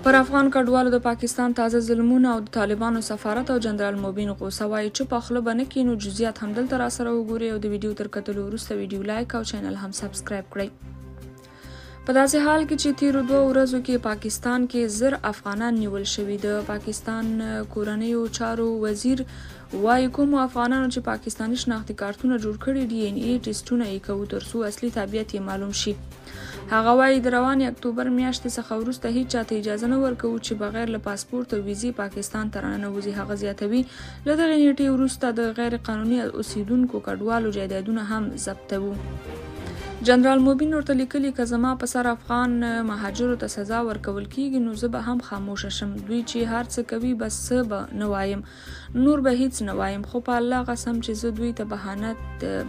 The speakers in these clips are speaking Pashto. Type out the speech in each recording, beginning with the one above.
پر افغان کډوالو د پاکستان تازه ظلمونه او د طالبانو سفارت او جنرال موبین غوسه وایي چې په خوله به نه کینو. جزئیات همدلته راسره وګورئ او د ویډیو تر کتلو وروسته ویډیو لایک او چینل هم سبسکرایب کړئ. په داسې حال کې چې تیرو 2 ورځو کې پاکستان کې 1000 افغانان نیول شوي. د پاکستان کورنیو چارو وزیر وایي کومو افغانانو چې پاکستاني شناختي کارتونه جوړ کړي DNA ټیسټونه یې کوو ترڅو اصلي تابعیت یې معلوم شي. هغه وایي د روانې اکتوبر میاشتې څخه وروسته هیڅ چاته اجازه نه ورکوو چې بغیر له پاسپورت او ویزې پاکستان ته راننوځي. هغه زیاتوي له دغې نیټې وروسته د غیر قانوني اوسیدونکو کډوالو جایدادونه هم ضبطوو. جنرال موبین ورته لیکلي که زما په سر افغان مهاجرو ته سزا ورکول کیږي نو زه به هم خاموشه شم. دوی چې هر څه کوي بس څه به نه وایم، نور به هیڅ نه وایم، خو په الله قسم چې زه دوی ته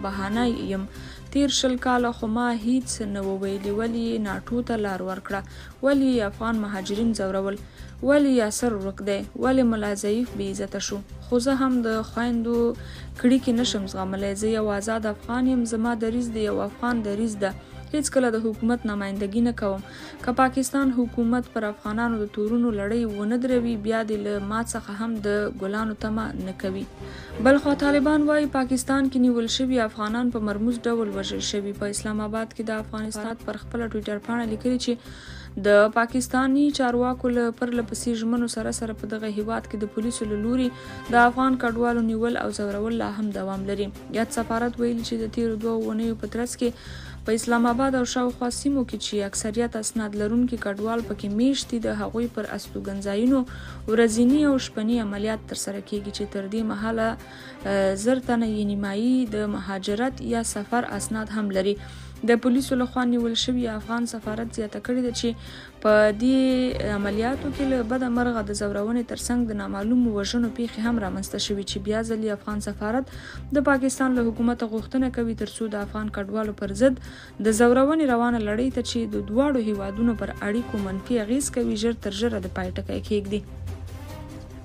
بهانه یم. تیر 20 کاله خو ما هیڅ نه وویلي. ولې یې ناټو ته لار ورکړه؟ ولې یې افغان مهاجرین ځورول؟ ولې یاسر ورک دی؟ ولې ملا ضعیف بې عزته شو؟ خو زه هم د خویندو کړیکې نشم زغملی. زه یو آزاد افغان یم. زما دریځ د یو افغان دریځ ده. هیڅ کله د حکومت نمایندګي نه کوم. که پاکستان حکومت پر افغانانو د تورونو لړۍ ونه دروي بیا دې له ما څخه هم د ګلانو تمه نه کوي. بلخوا طالبان وایي پاکستان کې نیول شوي افغانان په مرموز ډول وژل شوي. په اسلام آباد کې د افغانستان پر خپله ټویټر پاڼه لیکلي چې د پاکستاني چارواکو له پرلپسې ژمنو سره په دغه هیواد کې د پولیسو له لوري د افغان کډوالو نیول او ځورول لا هم دوام لري. یاد سفارت ویلي چې د تیرو 2 اونیو په ترڅ کې په اسلام آباد او شاوخوا سیمو کې چې اکثریت اسناد لرونکي کډوال پکې میشت دي د هغوی پر استوګنځایونو ورځني او شپني عملیات ترسره کیږي چې تر دې مهاله 1000 تنه یې نیمایي د مهاجرت یا سفر اسناد هم لري. د پولیسو لخوا نیول شوي افغان سفارت زیاته کړې ده چې په دې عملیاتو کې له بده مرغه د ځورونې ترڅنګ د نامعلومو وژنو پیښې هم رامنځته شوي چې بیا ځلې افغان سفارت د پاکستان له حکومته غوښتنه کوي ترڅو د افغان کډوالو پر ضد د ځورونې روانه لړۍ ته چې د دواړو هیوادونو پر اړیکو منفي اغیز کوي ژر تر ژره د پای ټکی کیږدي.